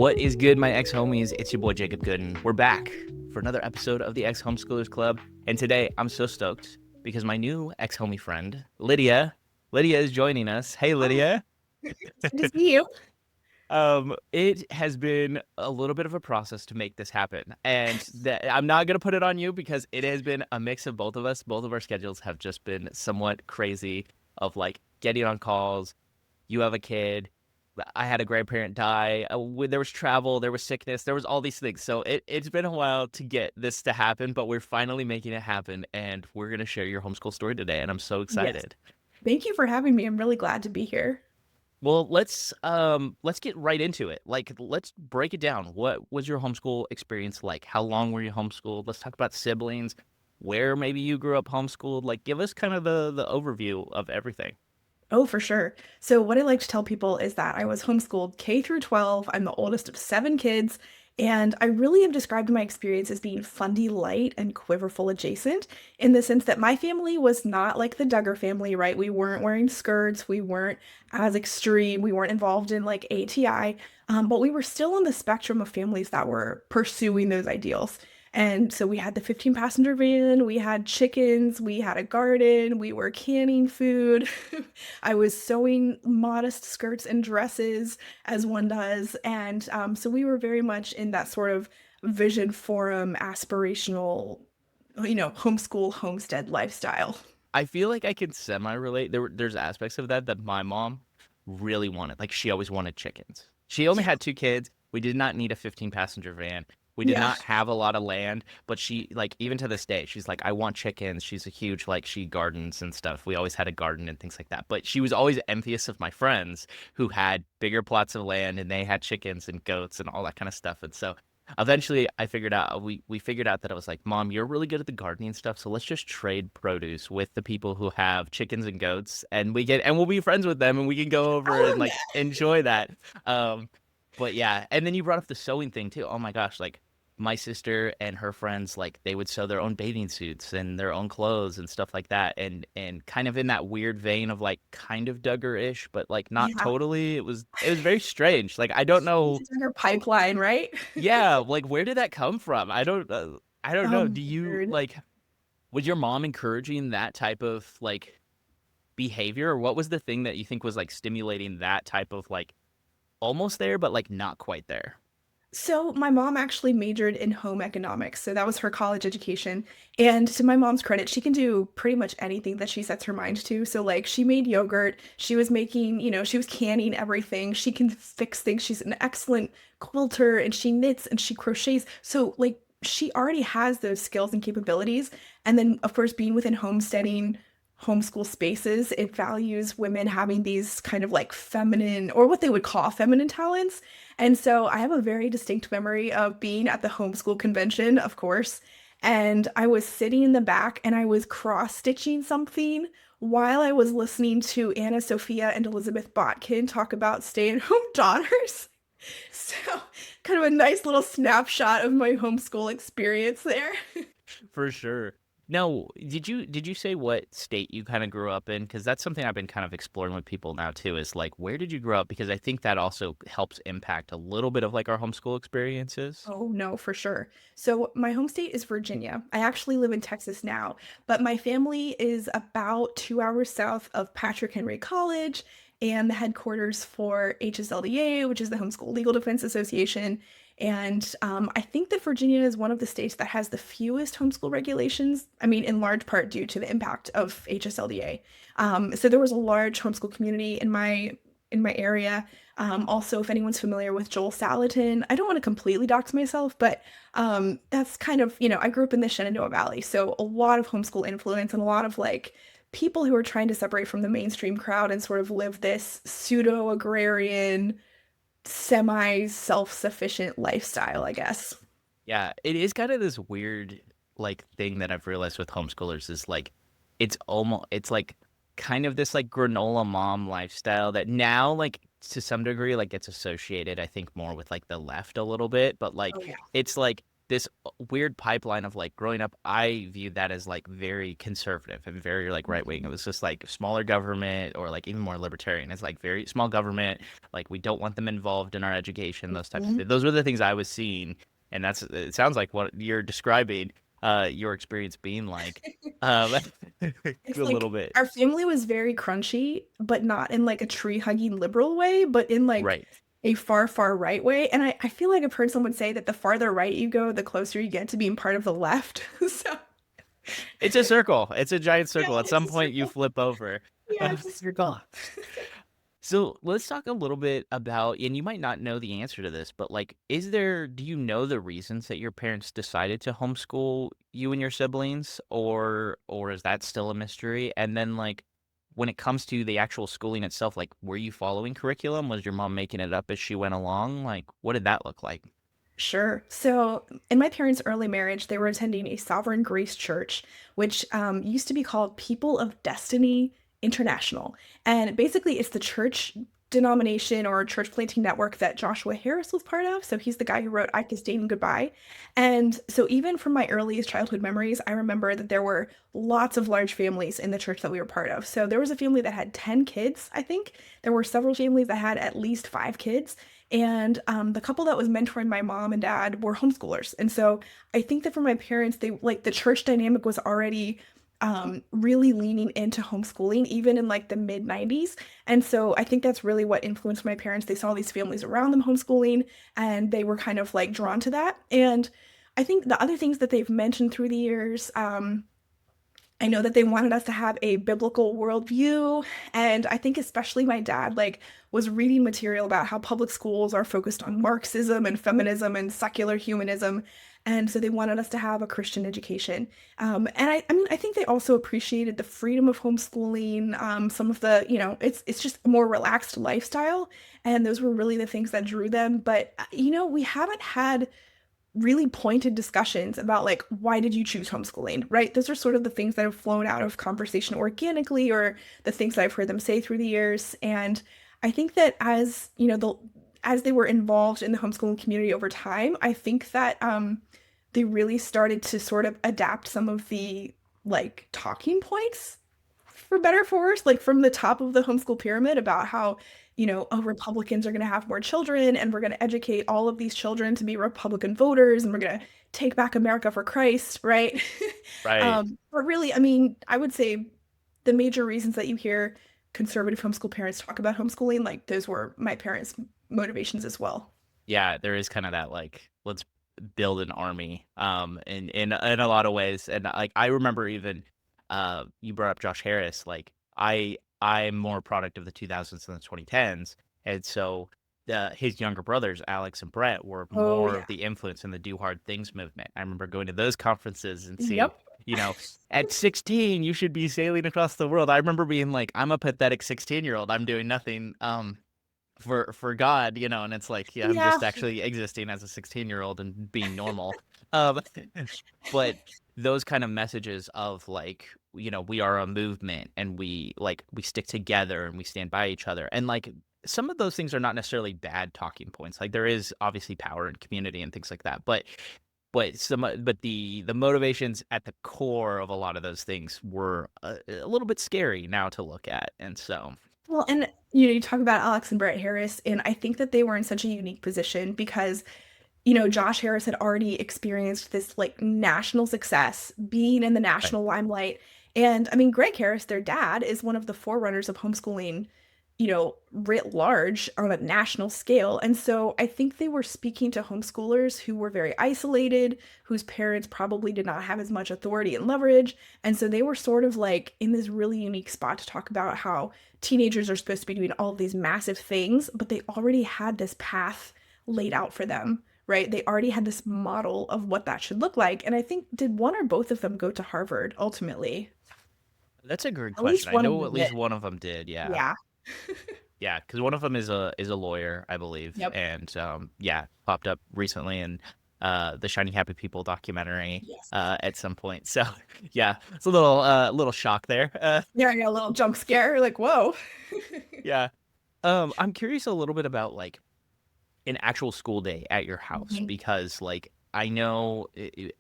What is good, my ex-homies? It's your boy Jacob Gooden. We're back for another episode of the Ex-Homeschoolers Club. And today I'm so stoked because my new ex-homie friend, Lydia is joining us. Hey, Hi, Lydia. it's good to see you. It has been a little bit of a process to make this happen. And I'm not going to put it on you because it has been a mix of both of us. Both of our schedules have just been somewhat crazy of like getting on calls. You have a kid. I had a grandparent die. There was travel, there was sickness, there was all these things. So it's been a while to get this to happen, but we're finally making it happen. And we're going to share your homeschool story today. And I'm so Yes. excited. Thank you for having me. I'm really glad to be here. Well, let's get right into it. Like, let's break it down. What was your homeschool experience like? How long were you homeschooled? Let's talk about siblings, where maybe you grew up homeschooled. Like, give us kind of the overview of everything. Oh, for sure. So, what I like to tell people is that I was homeschooled K through 12. I'm the oldest of seven kids. And I really have described my experience as being Fundy-lite and Quiverfull-adjacent in the sense that my family was not like the Duggar family, right? We weren't wearing skirts. We weren't as extreme. We weren't involved in like ATI. But we were still on the spectrum of families that were pursuing those ideals. And so we had the 15 passenger van, we had chickens, we had a garden, we were canning food. I was sewing modest skirts and dresses as one does. And so we were very much in that sort of vision forum, aspirational, homeschool, homestead lifestyle. I feel like I can semi-relate. There's aspects of that my mom really wanted. Like she always wanted chickens. She only Yeah. had two kids. We did not need a 15 passenger van. We did Yeah. not have a lot of land, but she like even to this day, she's like, I want chickens. She's a huge like she gardens and stuff. We always had a garden and things like that. But she was always envious of my friends who had bigger plots of land and they had chickens and goats and all that kind of stuff. And so eventually I figured out we figured out that I was like, Mom, you're really good at the gardening stuff, so let's just trade produce with the people who have chickens and goats and we'll be friends with them and we can go I over and love like that. enjoy that. Um but yeah, and then you brought up the sewing thing too. Oh my gosh, like my sister and her friends like they would sew their own bathing suits and their own clothes and stuff like that and kind of in that weird vein of like kind of Duggar-ish but like not Yeah. totally. It was very strange. Like I don't know. It's in her pipeline, right? Yeah, like where did that come from? I don't know. Do you Weird. like was your mom encouraging that type of like behavior or what was the thing that you think was like stimulating that type of like almost there but like not quite there? So my mom actually majored in home economics, so that was her college education. And to my mom's credit, she can do pretty much anything that she sets her mind to. So like she made yogurt, she was making, she was canning everything. She can fix things. She's an excellent quilter and she knits and she crochets. So like she already has those skills and capabilities. And then of course being within homesteading, homeschool spaces, it values women having these kind of like feminine or what they would call feminine talents. And so I have a very distinct memory of being at the homeschool convention, of course, and I was sitting in the back and I was cross-stitching something while I was listening to Anna Sophia and Elizabeth Botkin talk about stay-at-home daughters. So, kind of a nice little snapshot of my homeschool experience there. For sure. No, did you say what state you kind of grew up in? Because that's something I've been kind of exploring with people now too, is like where did you grow up? Because I think that also helps impact a little bit of like our homeschool experiences. Oh, no, for sure. So, my home state is Virginia. I actually live in Texas now, but my family is about 2 hours south of Patrick Henry College and the headquarters for HSLDA, which is the Homeschool Legal Defense Association. And I think that Virginia is one of the states that has the fewest homeschool regulations. I mean, in large part due to the impact of HSLDA. So there was a large homeschool community in my area. Also, if anyone's familiar with Joel Salatin, I don't want to completely dox myself, but that's kind of, I grew up in the Shenandoah Valley, so a lot of homeschool influence and a lot of like people who are trying to separate from the mainstream crowd and sort of live this pseudo agrarian, semi self-sufficient lifestyle, I guess. Yeah, it is kind of this weird like thing that I've realized with homeschoolers is like it's like kind of this like granola mom lifestyle that now like to some degree like gets associated I think more with like the left a little bit, but like Oh, yeah. it's like this weird pipeline of like growing up. I viewed that as like very conservative and very like right wing. It was just like smaller government, or like even more libertarian. It's like very small government. Like we don't want them involved in our education. Those types of Mhm. things. Those were the things I was seeing, and that's it. Sounds like what you're describing. Your experience being like, um, a It's little like bit our family was very crunchy, but not in like a tree-hugging liberal way, but in like right. a far, far right way. And I feel like I've heard someone say that the farther right you go, the closer you get to being part of the left. So It's a circle. It's a giant yeah, circle. At it's some a point, you circle. flip over. Yeah, it's a circle. So let's talk a little bit about, and you might not know the answer to this, but like, do you know the reasons that your parents decided to homeschool you and your siblings, or is that still a mystery? And then like, when it comes to the actual schooling itself, like, were you following curriculum? Was your mom making it up as she went along? Like, what did that look like? Sure. So, in my parents' early marriage, they were attending a Sovereign Grace Church, which used to be called People of Destiny International. And basically, it's the church denomination or church planting network that Joshua Harris was part of. So, he's the guy who wrote I Kissed Dating Goodbye. And so, even from my earliest childhood memories, I remember that there were lots of large families in the church that we were part of. So, there was a family that had 10 kids, I think. There were several families that had at least 5 kids. And the couple that was mentoring my mom and dad were homeschoolers. And so I think that for my parents, they like the church dynamic was already really leaning into homeschooling, even in like the mid 90s. And so I think that's really what influenced my parents. They saw these families around them homeschooling, and they were kind of like drawn to that. And I think the other things that they've mentioned through the years, I know that they wanted us to have a biblical worldview, and I think especially my dad like was reading material about how public schools are focused on Marxism and feminism and secular humanism, and so they wanted us to have a Christian education. And I mean, I think they also appreciated the freedom of homeschooling, some of the, it's just a more relaxed lifestyle, and those were really the things that drew them. But we haven't had really pointed discussions about like why did you choose homeschooling, right? Those are sort of the things that have flown out of conversation organically, or the things that I've heard them say through the years. And I think that as they were involved in the homeschooling community over time, I think that they really started to sort of adapt some of the like talking points, for better for worse, like from the top of the homeschool pyramid about how, oh, Republicans are going to have more children, and we're going to educate all of these children to be Republican voters, and we're going to take back America for Christ, right? Right. But really, I mean, I would say the major reasons that you hear conservative homeschool parents talk about homeschooling, like those were my parents' motivations as well. Yeah, there is kind of that like, let's build an army, in a lot of ways. And like, I remember even, you brought up Josh Harris. Like, I'm more a product of the 2000s and the 2010s, and so his younger brothers Alex and Brett were Oh, more yeah. of the influence in the Do Hard Things movement. I remember going to those conferences and seeing, Yep. you know, at 16 you should be sailing across the world. I remember being like, I'm a pathetic 16-year-old. I'm doing nothing for God, and it's like, yeah, I'm Yeah. just actually existing as a 16-year-old and being normal. Um, but those kind of messages of like, we are a movement, and we stick together and we stand by each other. And like, some of those things are not necessarily bad talking points. Like, there is obviously power in community and things like that. But the motivations at the core of a lot of those things were a little bit scary now to look at. And so, Well, and you talk about Alex and Brett Harris, and I think that they were in such a unique position because Josh Harris had already experienced this like national success, being in the right, national limelight. And I mean, Greg Harris, their dad, is one of the forerunners of homeschooling, writ large on a national scale. And so I think they were speaking to homeschoolers who were very isolated, whose parents probably did not have as much authority and leverage. And so they were sort of like in this really unique spot to talk about how teenagers are supposed to be doing all of these massive things, but they already had this path laid out for them, right? They already had this model of what that should look like. And I think, did one or both of them go to Harvard ultimately? that's a great At least question. I one of know them at did. least one of them did. Yeah. Yeah. Yeah, because one of them is a lawyer, I believe, Yep. and yeah, popped up recently in the Shiny Happy People documentary Yes. at some point. So yeah, it's a little shock there. Yeah, I got a little jump scare, like, whoa. Yeah. I'm curious a little bit about like an actual school day at your house, Mhm. because like, I know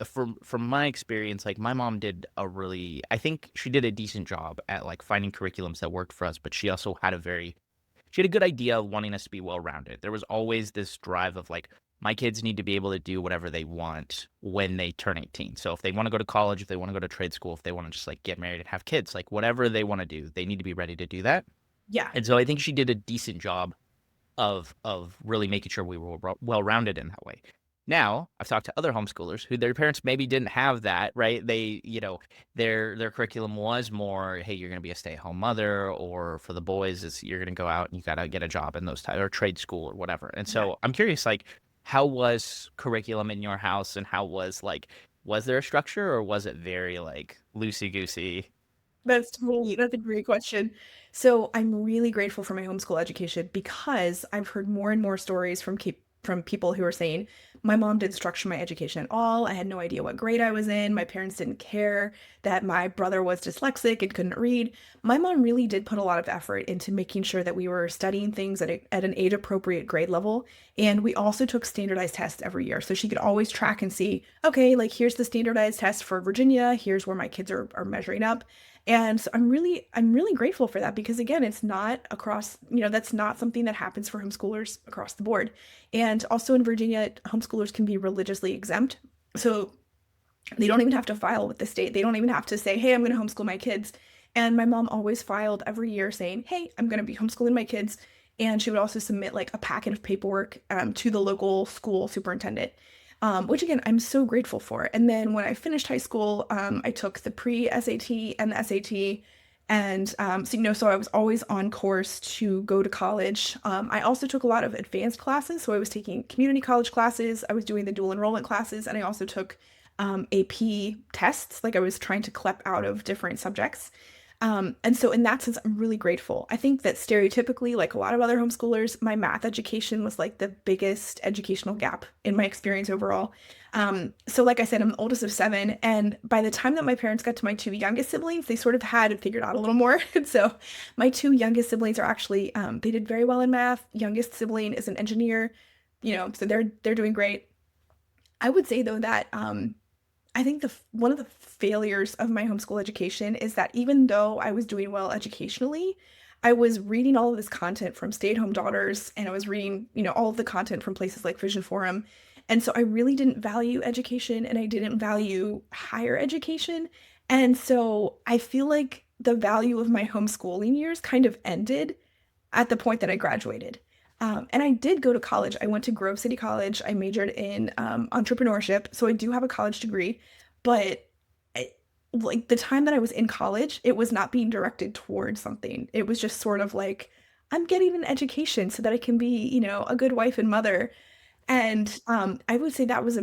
from my experience, like my mom did I think she did a decent job at like finding curriculums that worked for us, but she also had she had a good idea of wanting us to be well-rounded. There was always this drive of like, my kids need to be able to do whatever they want when they turn 18. So if they want to go to college, if they want to go to trade school, if they want to just like get married and have kids, like whatever they want to do, they need to be ready to do that. Yeah. And so I think she did a decent job of really making sure we were well-rounded in that way. Now, I've talked to other homeschoolers who their parents maybe didn't have that, right? They, their curriculum was more, hey, you're going to be a stay-at-home mother, or for the boys, is you're going to go out and you got to get a job in those type or trade school or whatever. And Yeah. so I'm curious, like, how was curriculum in your house, and how was there a structure, or was it very like loosey-goosey? That's a great question. So I'm really grateful for my homeschool education because I've heard more and more stories from people who are saying, my mom didn't structure my education at all. I had no idea what grade I was in. My parents didn't care that my brother was dyslexic and couldn't read. My mom really did put a lot of effort into making sure that we were studying things at an age appropriate grade level. And we also took standardized tests every year. So she could always track and see, okay, like here's the standardized test for Virginia. Here's where my kids are measuring up. And so I'm really grateful for that because again, it's not across, that's not something that happens for homeschoolers across the board. And also in Virginia, homeschoolers can be religiously exempt. So they don't even have to file with the state. They don't even have to say, "Hey, I'm going to homeschool my kids." And my mom always filed every year saying, "Hey, I'm going to be homeschooling my kids." And she would also submit like a packet of paperwork to the local school superintendent, which again, I'm so grateful for. And then when I finished high school, I took the pre-SAT and the SAT. And so I was always on course to go to college. I also took a lot of advanced classes. So I was taking community college classes, I was doing the dual enrollment classes, and I also took AP tests. Like I was trying to CLEP out of different subjects. And so in that sense, I'm really grateful. I think that stereotypically, like a lot of other homeschoolers, my math education was like the biggest educational gap in my experience overall. So like I said, I'm the oldest of seven, and by the time that my parents got to my two youngest siblings, they sort of had it figured out a little more. And so my two youngest siblings are actually, they did very well in math. Youngest sibling is an engineer, so they're doing great. I would say though that I think one of the failures of my homeschool education is that even though I was doing well educationally, I was reading all of this content from stay-at-home daughters, and I was reading, all of the content from places like Vision Forum. And so I really didn't value education and I didn't value higher education. And so I feel like the value of my homeschooling years kind of ended at the point that I graduated. And I did go to college. I went to Grove City College. I majored in entrepreneurship. So I do have a college degree. But like the time that I was in college, it was not being directed towards something. It was just sort of like, I'm getting an education so that I can be, a good wife and mother. And I would say that was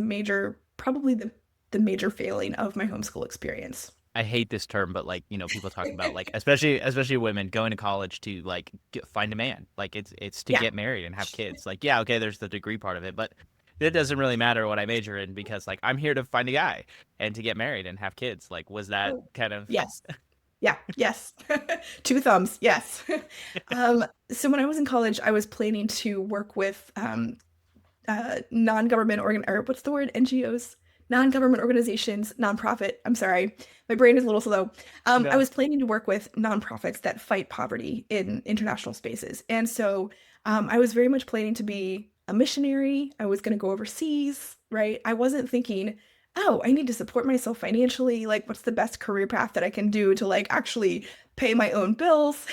probably the major failing of my homeschool experience. I hate this term, but like, people talk about like, especially women going to college to like find a man. Like it's to Yeah. get married and have kids. Like, yeah, okay, there's the degree part of it, but it doesn't really matter what I major in because like I'm here to find a guy and to get married and have kids. Like, was that Oh, kind of yes. Yeah, yes. Two thumbs, yes. So when I was in college, I was planning to work with non-government or what's the word? NGOs, non-government organizations, nonprofit. I'm sorry, my brain is a little slow. I no? was planning to work with nonprofits that fight poverty in international spaces, and so I was very much planning to be a missionary. I was going to go overseas, right? I wasn't thinking, oh, I need to support myself financially. Like, what's the best career path that I can do to like actually pay my own bills?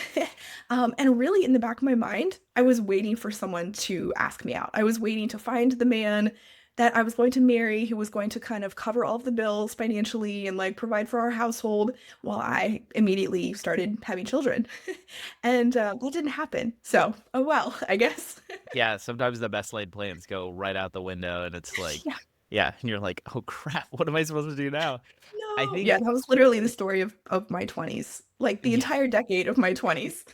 And really, in the back of my mind, I was waiting for someone to ask me out. I was waiting to find the man that I was going to marry who was going to kind of cover all of the bills financially and like provide for our household while I immediately started having children. And that didn't happen. So, oh well, I guess. Yeah, sometimes the best laid plans go right out the window, and it's like, Yeah, yeah, and you're like, oh crap, what am I supposed to do now? I no. Yeah, think, that was literally the story of my 20s, like the yeah, entire decade of my 20s.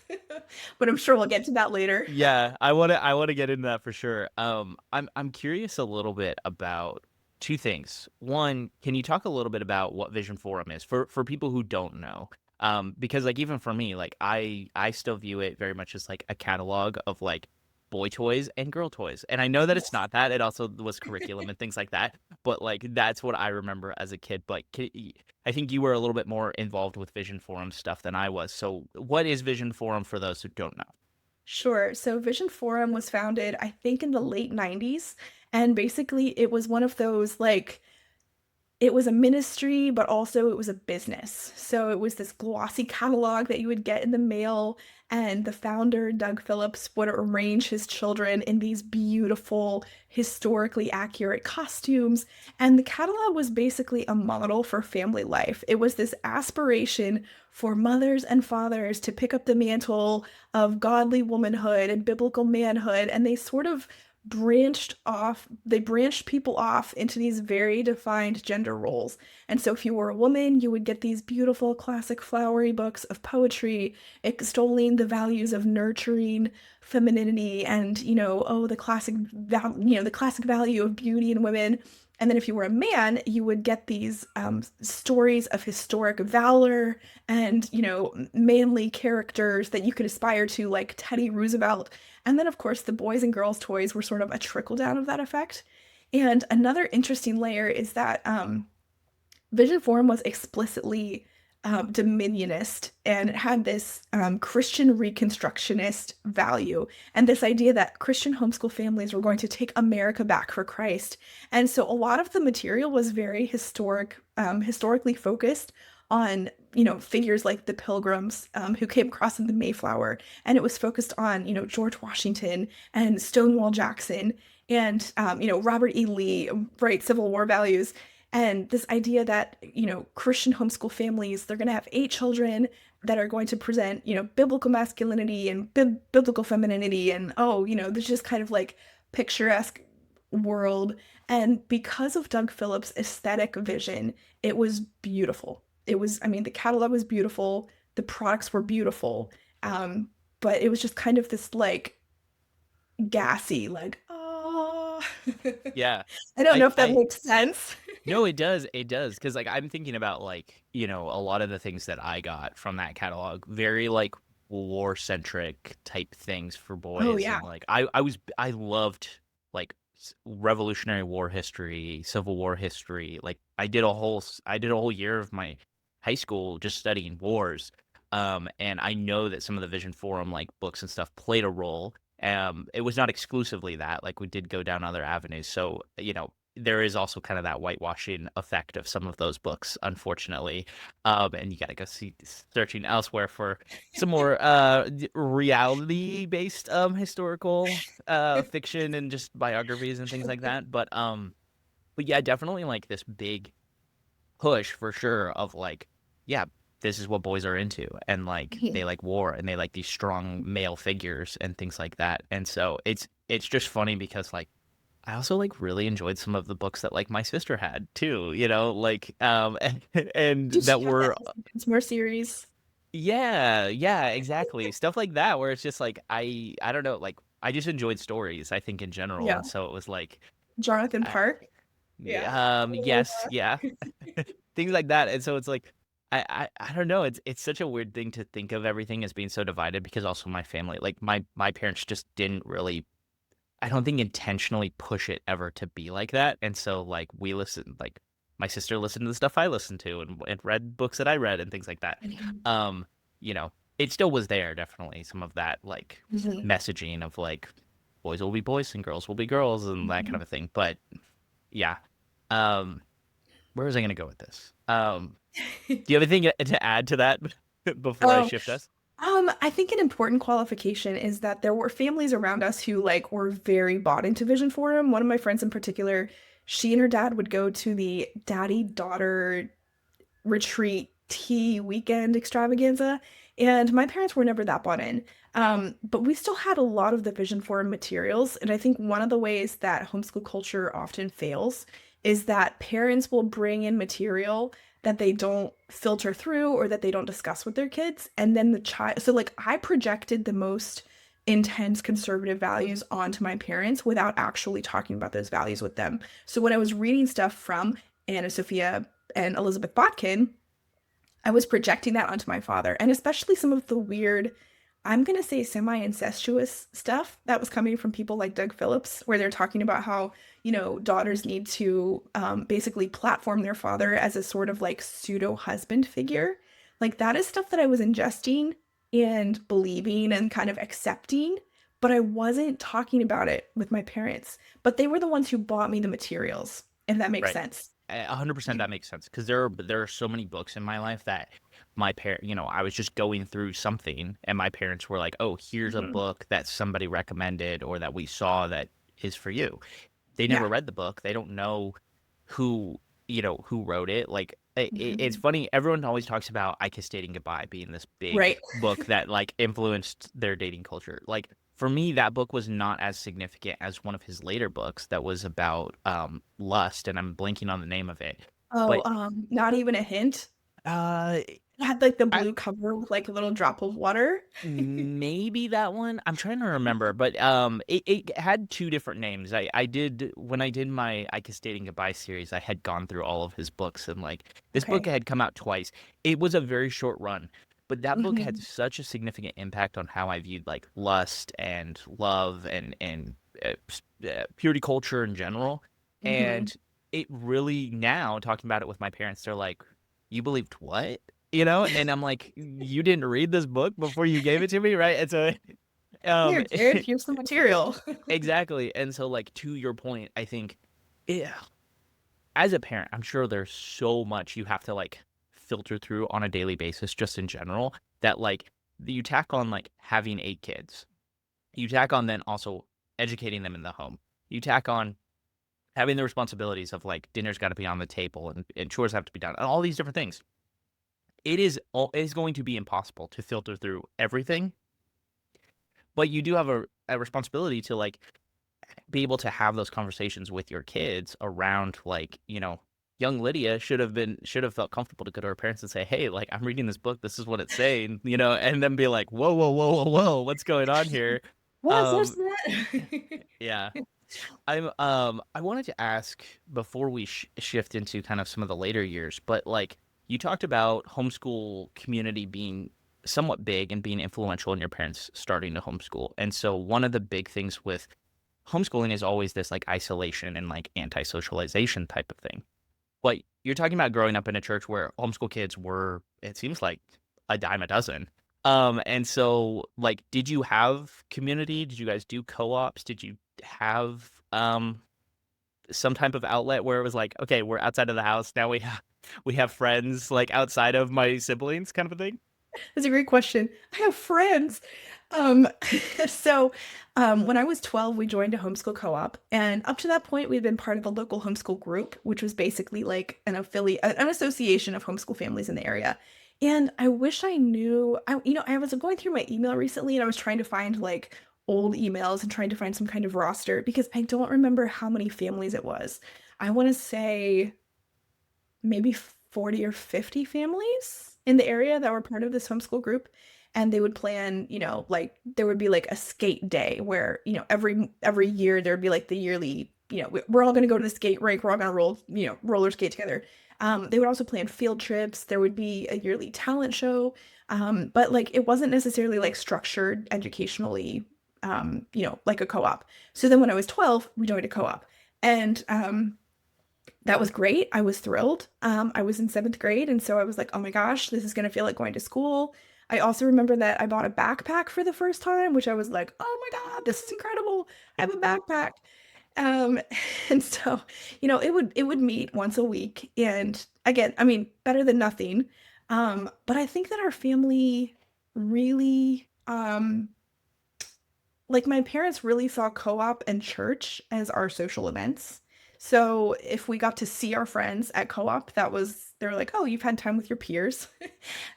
But I'm sure we'll get to that later. yeah, I want to get into that for sure. I'm curious a little bit about two things. One, can you talk a little bit about what Vision Forum is for people who don't know? Because like even for me, like I still view it very much as like a catalog of like boy toys and girl toys. And I know that it's not that. It also was curriculum and things like that. But like that's what I remember as a kid. But I think you were a little bit more involved with Vision Forum stuff than I was. So what is Vision Forum for those who don't know? Sure. So Vision Forum was founded, I think, in the late 90s. And basically, it was one of those like it was a ministry, but also it was a business. So it was this glossy catalog that you would get in the mail, and the founder, Doug Phillips, would arrange his children in these beautiful, historically accurate costumes. And the catalog was basically a model for family life. It was this aspiration for mothers and fathers to pick up the mantle of godly womanhood and biblical manhood, and they branched people off into these very defined gender roles. And so if you were a woman, you would get these beautiful classic flowery books of poetry extolling the values of nurturing femininity and, the classic value of beauty in women. And then if you were a man, you would get these stories of historic valor and, manly characters that you could aspire to, like Teddy Roosevelt. And then, of course, the boys and girls toys were sort of a trickle down of that effect. And another interesting layer is that Vision Forum was explicitly dominionist, and it had this Christian Reconstructionist value, and this idea that Christian homeschool families were going to take America back for Christ. And so a lot of the material was very historically focused on, figures like the Pilgrims who came across in the Mayflower, and it was focused on, George Washington and Stonewall Jackson and, Robert E. Lee, right, Civil War values. And this idea that, Christian homeschool families, they're going to have 8 children that are going to present, biblical masculinity and biblical femininity. And, there's just kind of like picturesque world. And because of Doug Phillips' aesthetic vision, it was beautiful. The catalog was beautiful. The products were beautiful. But it was just kind of this like gassy, like, oh, Yeah. I don't know if that I makes sense. No, it does. It does. Because, like, I'm thinking about, like, a lot of the things that I got from that catalog, very, like, war-centric type things for Oh, boys. yeah. And, like, I loved, like, Revolutionary War history, Civil War history. Like, I did a whole year of my high school just studying wars. And I know that some of the Vision Forum, like, books and stuff played a role. It was not exclusively that. Like, we did go down other avenues. So, there is also kind of that whitewashing effect of some of those books, unfortunately. And you got to go searching elsewhere for some more reality-based historical fiction and just biographies and things like that. But yeah, definitely like this big push for sure of like, yeah, this is what boys are into, and like they like war and they like these strong male figures and things like that. And so it's just funny because like I also like really enjoyed some of the books that like my sister had too, and Did she that have that were More series? yeah, exactly. Stuff like that where it's just like I don't know, like I just enjoyed stories, I think in general. Yeah. And so it was like Jonathan I, Park? Yeah. yes, yeah. Things like that. And so it's like I don't know, it's such a weird thing to think of everything as being so divided because also my family, like my parents just didn't really, I don't think intentionally push it ever to be like that. And so like we listened, like my sister listened to the stuff I listened to and read books that I read and things like that. Mhm. Um, it still was there, definitely some of that like Mhm. messaging of like boys will be boys and girls will be girls and that kind Mhm. of a thing. But yeah. Um, where was I gonna go with this? Do you have anything to add to that before I Oh, shift us? I think an important qualification is that there were families around us who like were very bought into Vision Forum. One of my friends in particular, she and her dad would go to the daddy-daughter retreat tea weekend extravaganza, and my parents were never that bought in. But we still had a lot of the Vision Forum materials, and I think one of the ways that homeschool culture often fails is that parents will bring in material that they don't filter through or that they don't discuss with their kids, and then the child. So like I projected the most intense conservative values onto my parents without actually talking about those values with them. So when I was reading stuff from Anna Sophia and Elizabeth Botkin, I was projecting that onto my father, and especially some of the weird I'm gonna say semi-incestuous stuff that was coming from people like Doug Phillips, where they're talking about how, daughters need to basically platform their father as a sort of like pseudo husband figure. Like that is stuff that I was ingesting and believing and kind of accepting, but I wasn't talking about it with my parents. But they were the ones who bought me the materials, if that makes Right. sense. 100% that makes sense because there are so many books in my life that my parent, I was just going through something and my parents were like, "Oh, here's a Mhm. book that somebody recommended or that we saw that is for you." They never Yeah. read the book. They don't know who, who wrote it. Like it's Mhm. funny. Everyone always talks about I Kiss Dating Goodbye being this big Right. book that like influenced their dating culture. Like for me, that book was not as significant as one of his later books that was about lust, and I'm blanking on the name of it. Oh, But not even a hint. uh, It had like the I, blue cover with like a little drop of water. maybe that one. I'm trying to remember, but it had two different names. I did when I did my I Kiss Dating Goodbye series, I had gone through all of his books and like this book Okay. had come out twice. It was a very short run, but that book had Mhm. such a significant impact on how I viewed like lust and love and purity culture in general. Mhm. And it really now talking about it with my parents, they're like, "You believed what?" And I'm like, "You didn't read this book before you gave it to me, right?" And so, um, Here, kid, here's the material. exactly. And so, like, to your point, I think, yeah, as a parent, I'm sure there's so much you have to like filter through on a daily basis, just in general, that like you tack on like having 8 kids, you tack on then also educating them in the home, you tack on having the responsibilities of like dinner's got to be on the table and chores have to be done, and all these different things. It is going to be impossible to filter through everything, but you do have a responsibility to like be able to have those conversations with your kids around like, young Lydia should have felt comfortable to go to her parents and say, "Hey, like I'm reading this book, this is what it's saying," and then be like, "Whoa, whoa, whoa, whoa, whoa, what's going on here?" What's Um, that? yeah. I wanted to ask before we shift into kind of some of the later years, but like you talked about homeschool community being somewhat big and being influential in your parents starting to homeschool. And so one of the big things with homeschooling is always this like isolation and like anti-socialization type of thing. But you're talking about growing up in a church where homeschool kids were, it seems like a dime a dozen. And so like, did you have community? Did you guys do co-ops? Did you have some type of outlet where it was like, okay, we're outside of the house now. We have friends like outside of my siblings, kind of a thing. That's a great question. I have friends. Um, so, when I was 12, we joined a homeschool co-op, and up to that point, we'd been part of a local homeschool group, which was basically like an association of homeschool families in the area. And I wish I knew. I was going through my email recently, and I was trying to find like old emails and trying to find some kind of roster because I don't remember how many families it was. I want to say maybe 40 or 50 families in the area that were part of this homeschool group, and they would plan, like there would be like a skate day where, every year there'd be like the yearly, we're all going to go to the skate rink, we're all going to roller skate together. They would also plan field trips, there would be a yearly talent show, but like it wasn't necessarily like structured educationally, like a co-op. So then when I was 12, we joined a co-op, and that was great. I was thrilled. I was in 7th grade, and so I was like, "Oh my gosh, this is gonna feel like going to school." I also remember that I bought a backpack for the first time, which I was like, "Oh my god, this is incredible. I have a backpack." Um, and so, it would meet once a week, and again, I mean, better than nothing. But I think that our family really, like my parents really saw co-op and church as our social events. So if we got to see our friends at co-op, they were like, "Oh, you've had time with your peers."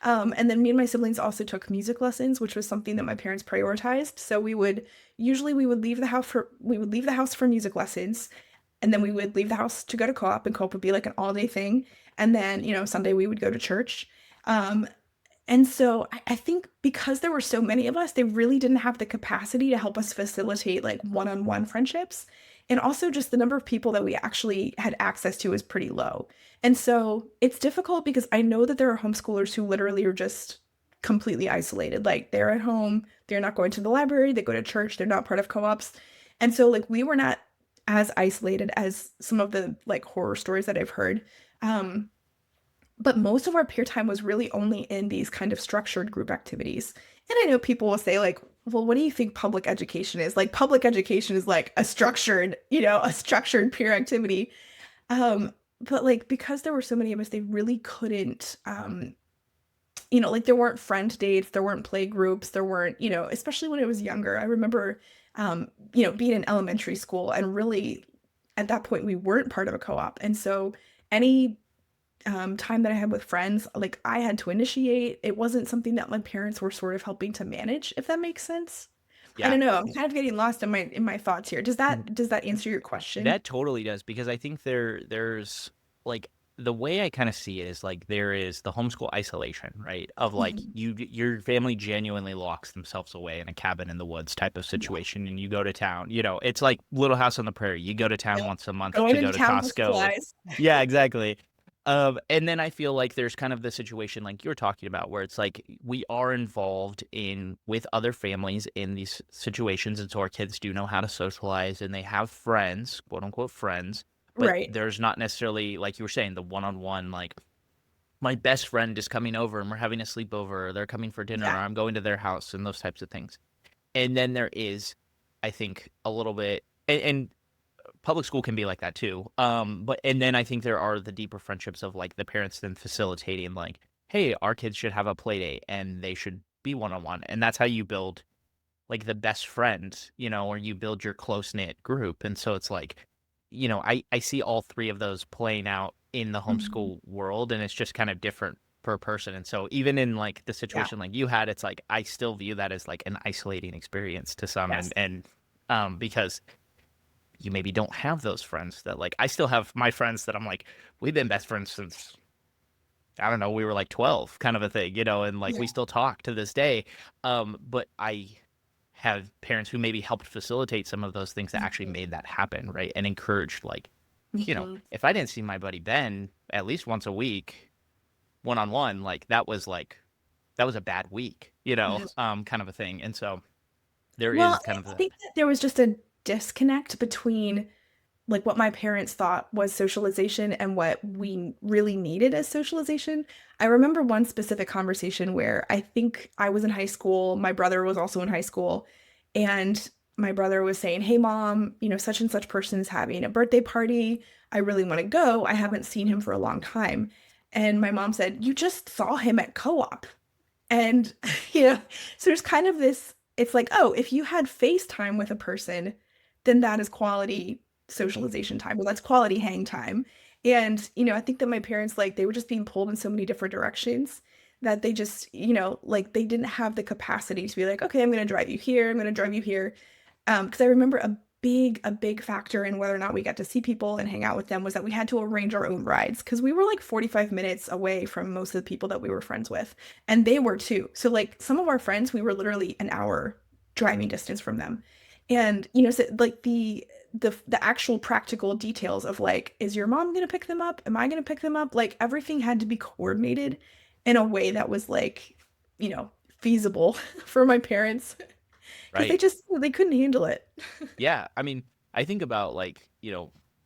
And then me and my siblings also took music lessons, which was something that my parents prioritized. So we would leave the house for music lessons, and then we would leave the house to go to co-op, and co-op would be like an all-day thing. And then, Sunday we would go to church. Um, and so I think because there were so many of us, they really didn't have the capacity to help us facilitate like one-on-one friendships. And also just the number of people that we actually had access to is pretty low. And so it's difficult because I know that there are homeschoolers who literally are just completely isolated. Like they're at home, they're not going to the library, they go to church, they're not part of co-ops. And so like we were not as isolated as some of the like horror stories that I've heard. Um, but most of our peer time was really only in these kind of structured group activities. And I know people will say like, well, what do you think public education is? Like public education is like a structured, a structured peer activity. But like because there were so many of us, they really couldn't like there weren't friend dates, there weren't play groups, there weren't, especially when I was younger. I remember being in elementary school and really at that point we weren't part of a co-op. And so any time that I had with friends, like I had to initiate. It wasn't something that my parents were sort of helping to manage, if that makes sense. I Yeah. don't know. I'm kind of getting lost in my thoughts here. Does that answer your question? That totally does, because I think there's like the way I kind of see it is like there is the homeschool isolation, right? Of like Mhm. your family genuinely locks themselves away in a cabin in the woods type of Yeah. situation, and you go to town. It's like Little House on the Prairie. You go to town Yep. once a month Going to into go to town for Costco. supplies. Yeah, exactly. And then I feel like there's kind of the situation like you're talking about where it's like we are involved in with other families in these situations, and so our kids do know how to socialize and they have friends, quote unquote friends, but Right. there's not necessarily like you were saying the one-on-one like my best friend is coming over and we're having a sleepover, or they're coming for dinner, or Yeah. I'm going to their house and those types of things. And then there is, I think, a little bit, and public school can be like that too. But and then I think there are the deeper friendships of like the parents then facilitating like, hey, our kids should have a play date and they should be one on one. And that's how you build like the best friend, or you build your close knit group. And so it's like, I see all three of those playing out in the Mhm. homeschool world, and it's just kind of different per person. And so even in like the Yeah. situation like you had, it's like I still view that as like an isolating experience to some, Yes. and because you maybe don't have those friends that like I still have my friends that I'm like we've been best friends since I don't know we were like 12 kind of a thing, and like we Yeah. still talk to this day. But I have parents who maybe helped facilitate some of those things that actually Mhm. made that happen, right? And encouraged like, Mhm. if I didn't see my buddy Ben at least once a week, one on one, like that was a bad week, Mhm. kind of a thing. And so there Well, is kind of I a think that there was just a disconnect between like what my parents thought was socialization and what we really needed as socialization. I remember one specific conversation where I think I was in high school, my brother was also in high school, and my brother was saying, "Hey mom, such and such person is having a birthday party. I really want to go. I haven't seen him for a long time." And my mom said, "You just saw him at co-op." And you know, so there's kind of this, it's like, oh, if you had FaceTime with a person, then that is quality socialization time, or that's quality hang time. And, I think that my parents, like, they were just being pulled in so many different directions that they just, like they didn't have the capacity to be like, okay, I'm going to drive you here, I'm going to drive you here. Because I remember a big factor in whether or not we got to see people and hang out with them was that we had to arrange our own rides because we were like 45 minutes away from most of the people that we were friends with, and they were too. So like some of our friends, we were literally an hour driving distance from them, and so like the actual practical details of like, is your mom gonna pick them up? Am I gonna pick them up? Like everything had to be coordinated in a way that was like, feasible for my parents because they right. just they couldn't handle it. Yeah, I mean, I think about like,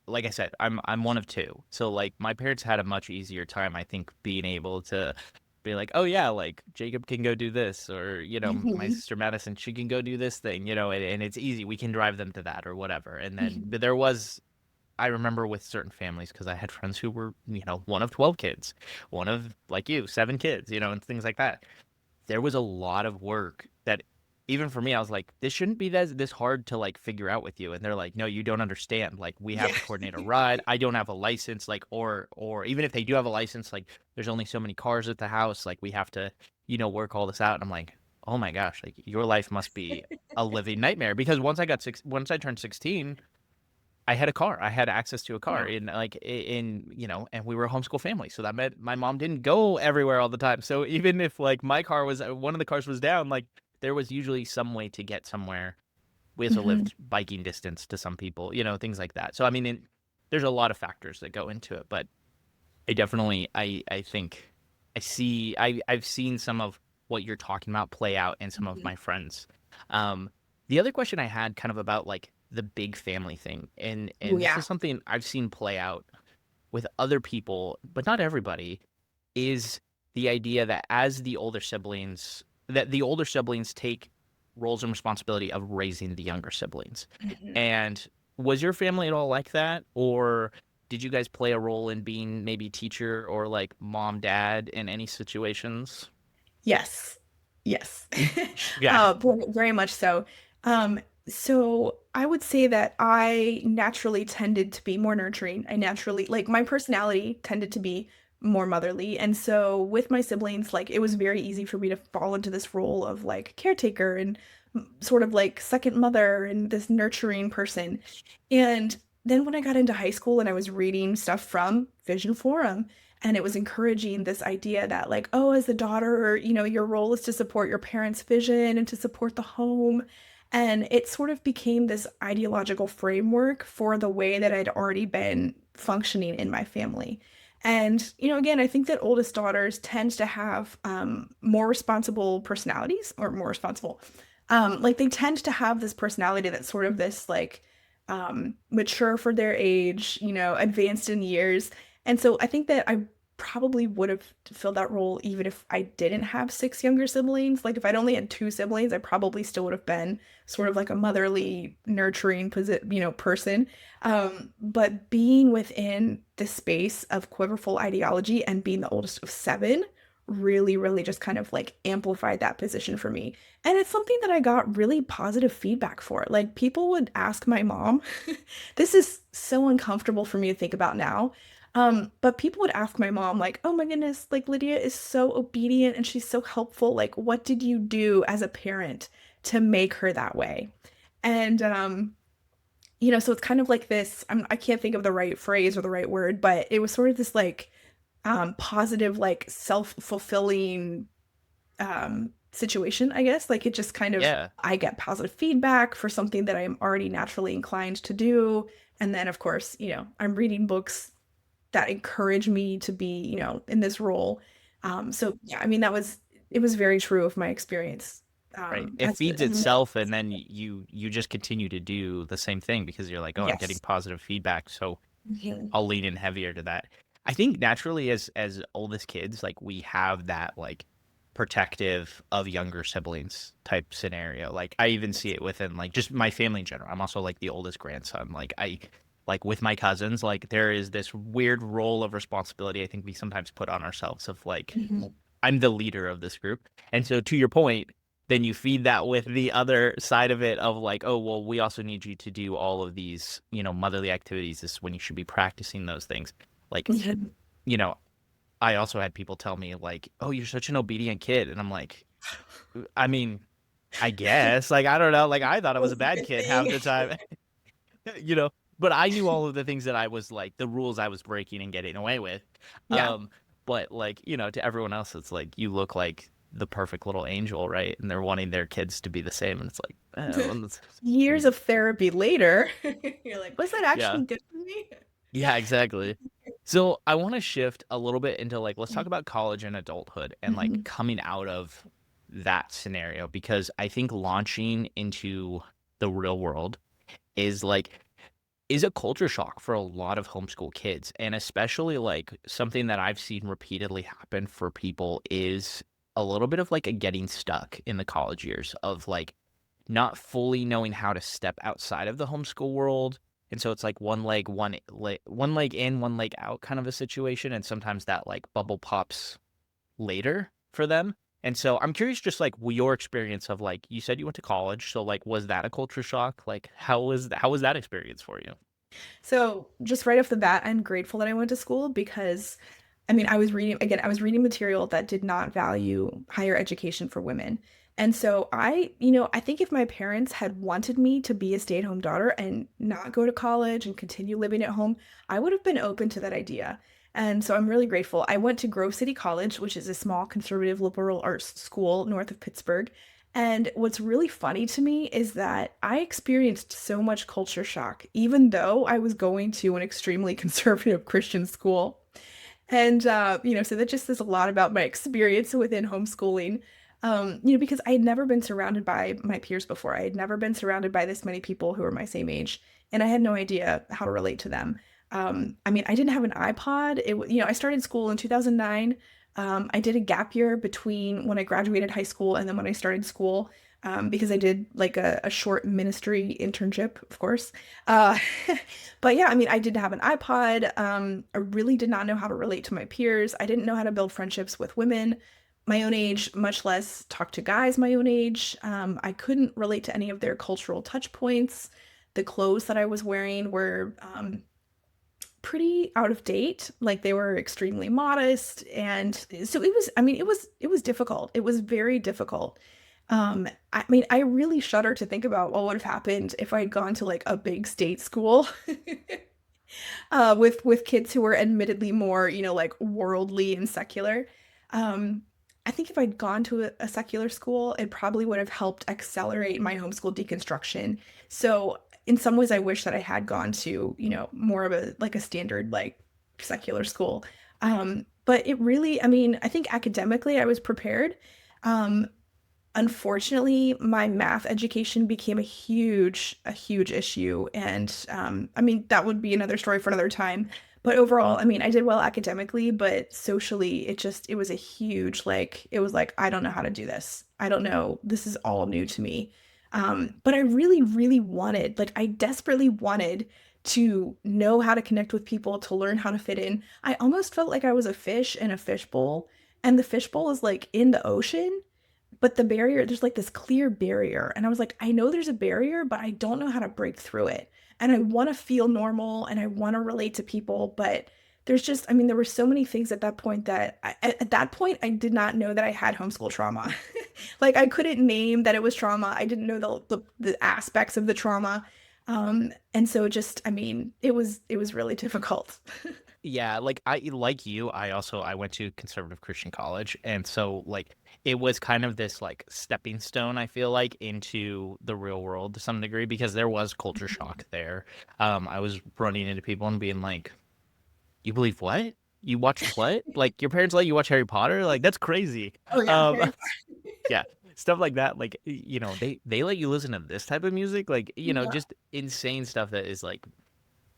like I said, I'm one of two. So like my parents had a much easier time, I think, being able to be like, "Oh yeah, like Jacob can go do this," or my Mhm. sister Madison, she can go do this thing, and it's easy. We can drive them to that or whatever. And then Mhm. but there was I remember with certain families because I had friends who were, one of 12 kids, one of like you, 7 kids, and things like that. There was a lot of work that even for me, I was like, this shouldn't be this hard to like figure out with you. And they're like, no, you don't understand. Like we have Yeah. to coordinate a ride. I don't have a license, like or even if they do have a license, like there's only so many cars at the house. Like we have to, work all this out. And I'm like, oh my gosh, like your life must be a living nightmare. Because once I turned 16, I had a car. I had access to a car Yeah. in like and we were a homeschool family. So that meant my mom didn't go everywhere all the time. So even if like my car was one of the cars was down, like there was usually some way to get somewhere. We also Mhm. lived biking distance to some people, things like that. So I mean, there's a lot of factors that go into it, but I definitely I think I've seen some of what you're talking about play out in some of Mhm. my friends. Um, the other question I had kind of about like the big family thing, Ooh, and this yeah. is something I've seen play out with other people, but not everybody, is the idea that as the older siblings, that the older siblings take roles and responsibility of raising the younger siblings. Mhm. And was your family at all like that? Or did you guys play a role in being maybe teacher or like mom, dad in any situations? Yes. Yes. Yeah. Very much so. Um, so I would say that I naturally tended to be more nurturing. I naturally, like, my personality tended to be more motherly. And so with my siblings, like, it was very easy for me to fall into this role of like caretaker and sort of like second mother and this nurturing person. And then when I got into high school and I was reading stuff from Vision Forum, and it was encouraging this idea that like, oh, as a daughter, your role is to support your parents' vision and to support the home. And it sort of became this ideological framework for the way that I'd already been functioning in my family. And again, I think that oldest daughters tend to have more responsible personalities, or more responsible, like they tend to have this personality that's sort of this like mature for their age, advanced in years. And so I think that I probably would have filled that role even if I didn't have six younger siblings. Like if I'd only had two siblings, I probably still would have been sort of like a motherly, nurturing, person. But being within the space of Quiverful ideology and being the oldest of seven really, really just kind of like amplified that position for me. And it's something that I got really positive feedback for. Like people would ask my mom, this is so uncomfortable for me to think about now. But people would ask my mom, like, oh my goodness, like Lydia is so obedient and she's so helpful. Like, what did you do as a parent to make her that way? And so it's kind of like this, I can't think of the right phrase or the right word, but it was sort of this like positive, like self-fulfilling situation, I guess. Like it just kind of, Yeah. I get positive feedback for something that I'm already naturally inclined to do. And then, of course, I'm reading books that encourage me to be, in this role. So yeah, I mean, it was very true of my experience. Right. It feeds As an adult. itself, and then you just continue to do the same thing because you're like, oh, I'm getting Yes. positive feedback, so Mhm. I'll lean in heavier to that. I think naturally as oldest kids, like we have that like protective of younger siblings type scenario. Like I even see it within like just my family in general. I'm also like the oldest grandson. Like I like with my cousins, like there is this weird role of responsibility I think we sometimes put on ourselves of like Mhm. I'm the leader of this group. And so to your point, then you feed that with the other side of it of like, oh, well, we also need you to do all of these, motherly activities. This is when you should be practicing those things. Like, Mhm. you know, I also had people tell me like, oh, you're such an obedient kid. And I'm like, I mean, I guess, like, I don't know. Like, I thought I was a Was a bad good kid half thing. the time, you know, but I knew all of the things that I was like, the rules I was breaking and getting away with. Yeah. But like, to everyone else, it's like, you look like the perfect little angel, right? And they're wanting their kids to be the same. And it's like, well, Years of therapy later, you're like, was that yeah. actually good for me? Yeah, exactly. So I want to shift a little bit into like, let's talk about college and adulthood and like Mhm. coming out of that scenario because I think launching into the real world is like is a culture shock for a lot of homeschool kids. And especially like something that I've seen repeatedly happen for people is a little bit of like a getting stuck in the college years of like not fully knowing how to step outside of the homeschool world. And so it's like one leg in, one leg out kind of a situation. And sometimes that like bubble pops later for them. And so I'm curious just like your experience of like you said you went to college. So like was that a culture shock? Like how was that experience for you? So, just right off the bat, I'm grateful that I went to school because, I mean, I was reading material that did not value higher education for women. And so I think if my parents had wanted me to be a stay-at-home daughter and not go to college and continue living at home, I would have been open to that idea. And so I'm really grateful. I went to Grove City College, which is a small conservative liberal arts school north of Pittsburgh. And what's really funny to me is that I experienced so much culture shock, even though I was going to an extremely conservative Christian school. And, so that just says a lot about my experience within homeschooling. Because I had never been surrounded by my peers before. I had never been surrounded by this many people who were my same age, and I had no idea how to relate to them. I didn't have an iPod. I started school in 2009. I did a gap year between when I graduated high school and then when I started school, because I did like a short ministry internship, of course. Uh, but yeah, I didn't have an iPod. I really did not know how to relate to my peers. I didn't know how to build friendships with women my own age, much less talk to guys my own age. I couldn't relate to any of their cultural touch points. The clothes that I was wearing were pretty out of date. Like they were extremely modest, and so it was difficult. It was very difficult. I really shudder to think about what would have happened if I had gone to like a big state school with kids who were admittedly more, like worldly and secular. Um, I think if I'd gone to a secular school, it probably would have helped accelerate my homeschool deconstruction. So in some ways, I wish that I had gone to, more of a standard like secular school. But it really, I think academically I was prepared. Um, Unfortunately, my math education became a huge issue. And that would be another story for another time. But overall, I did well academically, but socially, it was a huge, like, it was like, I don't know how to do this. I don't know. This is all new to me. But I really, really wanted, like, I desperately wanted to know how to connect with people, to learn how to fit in. I almost felt like I was a fish in a fishbowl, and the fishbowl is like in the ocean, but there's like this clear barrier. And I was like, I know there's a barrier, but I don't know how to break through it. And I want to feel normal and I want to relate to people. But there were so many things at that point at that point, I did not know that I had homeschool trauma. Like, I couldn't name that it was trauma. I didn't know the aspects of the trauma. And so it was really difficult. Yeah, I went to conservative Christian college, and so like it was kind of this like stepping stone, I feel like, into the real world to some degree because there was culture shock there. I was running into people and being like, "You believe what? You watch what? Like your parents let you watch Harry Potter? Like that's crazy." Oh yeah, Um, Harry. yeah, stuff like that. Like they let you listen to this type of music, like Yeah. just insane stuff that is like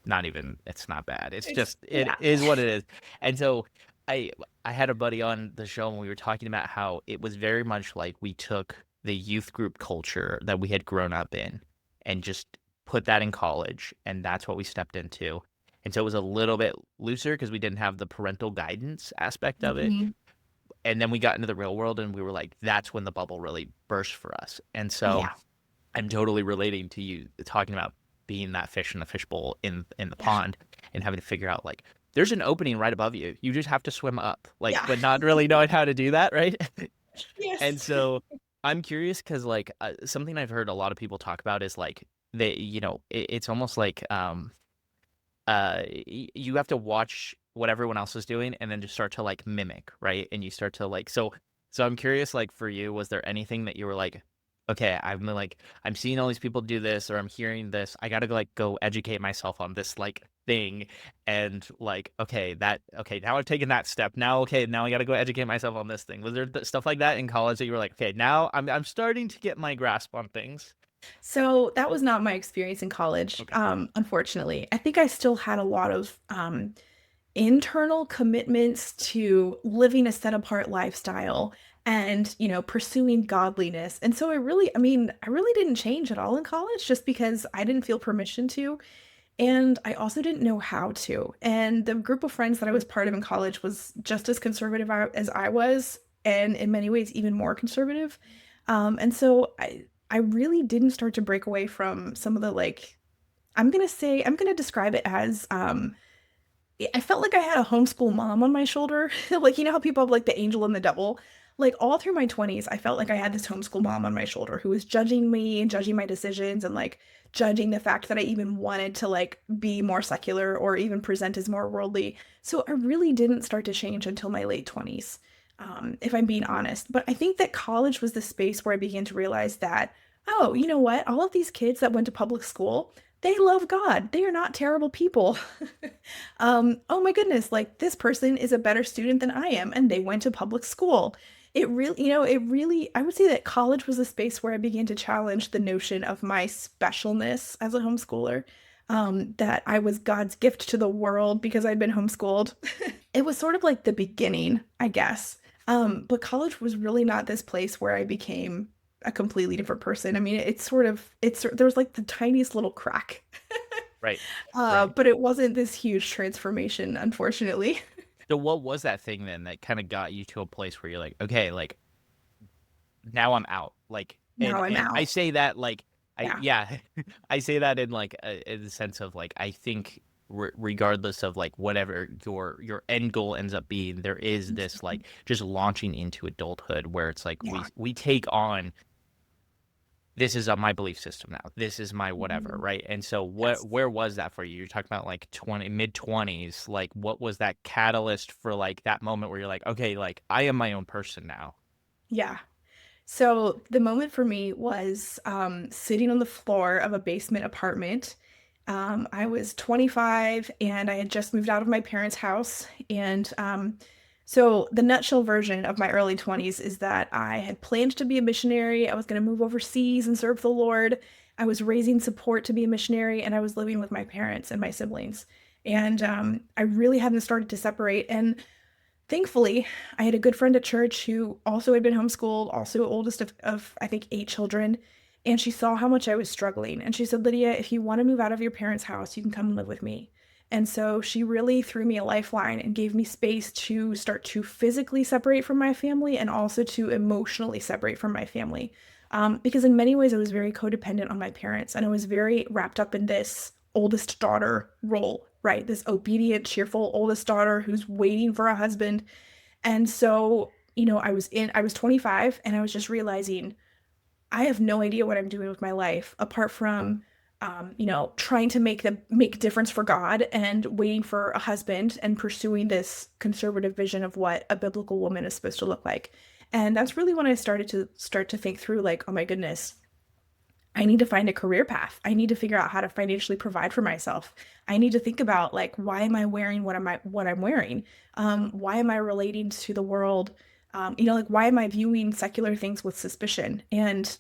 not even it's not bad. It's It's just it yeah. is what it is. And so I I had a buddy on the show and we were talking about how it was very much like we took the youth group culture that we had grown up in and just put that in college and that's what we stepped into. And so it was a little bit looser because we didn't have the parental guidance aspect of it. Mhm. And then we got into the real world and we were like, that's when the bubble really burst for us. And so Yeah. I'm totally relating to you talking about being that fish in the fishbowl in the Yeah. pond and having to figure out like there's an opening right above you. You just have to swim up, like, Yeah. but not really knowing how to do that, right? Yes. And so I'm curious because like something I've heard a lot of people talk about is like it's almost like you have to watch what everyone else is doing and then just start to like mimic, right? And you start to like so I'm curious like for you, was there anything that you were like, okay, I'm seeing all these people do this or I'm hearing this. I gotta like go educate myself on this like thing and like okay, now I've taken that step. Now okay, now I gotta go educate myself on this thing. Was there stuff like that in college that you were like, okay, now I'm starting to get my grasp on things? So that was not my experience in college, Okay. unfortunately. I think I still had a lot of internal commitments to living a set apart lifestyle and, pursuing godliness. And so I really didn't change at all in college just because I didn't feel permission to. And I also didn't know how to. And the group of friends that I was part of in college was just as conservative as I was, and in many ways, even more conservative. And so I really didn't start to break away from some of the like, I'm going to describe it as I felt like I had a homeschool mom on my shoulder. Like, how people have like the angel and the devil? Like, all through my 20s, I felt like I had this homeschool mom on my shoulder who was judging me and judging my decisions and like judging the fact that I even wanted to like be more secular or even present as more worldly. So I really didn't start to change until my late 20s, if I'm being honest. But I think that college was the space where I began to realize that, oh, you know what? All of these kids that went to public school, they love God. They are not terrible people. Oh my goodness, like this person is a better student than I am, and they went to public school. It really, I would say that college was a space where I began to challenge the notion of my specialness as a homeschooler, that I was God's gift to the world because I'd been homeschooled. It was sort of like the beginning, I guess. But college was really not this place where I became a completely different person. I mean, there was like the tiniest little crack, Right. Right. but it wasn't this huge transformation, unfortunately. So what was that thing then that kind of got you to a place where you're like, okay, like now I'm out. Like, Now I'm and I out. say that like I Yeah. yeah, I say that in like in the sense of like I think regardless of like whatever your end goal ends up being, there is this like just launching into adulthood where it's like Yeah. we take on this is my belief system now. This is my whatever, Mhm. right? And so Yes. where was that for you? You're talking about like 20 mid 20s. Like what was that catalyst for like that moment where you're like, okay, like I am my own person now. Yeah. So the moment for me was sitting on the floor of a basement apartment. I was 25 and I had just moved out of my parents' house. And so the nutshell version of my early 20s is that I had planned to be a missionary. I was going to move overseas and serve the Lord. I was raising support to be a missionary, and I was living with my parents and my siblings. And I really hadn't started to separate. And thankfully, I had a good friend at church who also had been homeschooled, also oldest of I think 8 children. And she saw how much I was struggling. And she said, Lydia, if you want to move out of your parents' house, you can come and live with me. And so she really threw me a lifeline and gave me space to start to physically separate from my family and also to emotionally separate from my family. Because in many ways, I was very codependent on my parents and I was very wrapped up in this oldest daughter role, right? This obedient, cheerful oldest daughter who's waiting for a husband. And so, I was 25 and I was just realizing I have no idea what I'm doing with my life apart from trying to make a difference for God and waiting for a husband and pursuing this conservative vision of what a biblical woman is supposed to look like. And that's really when I started to think through like, oh my goodness, I need to find a career path. I need to figure out how to financially provide for myself. I need to think about like why am I wearing what I'm wearing? Why am I relating to the world? Like why am I viewing secular things with suspicion? And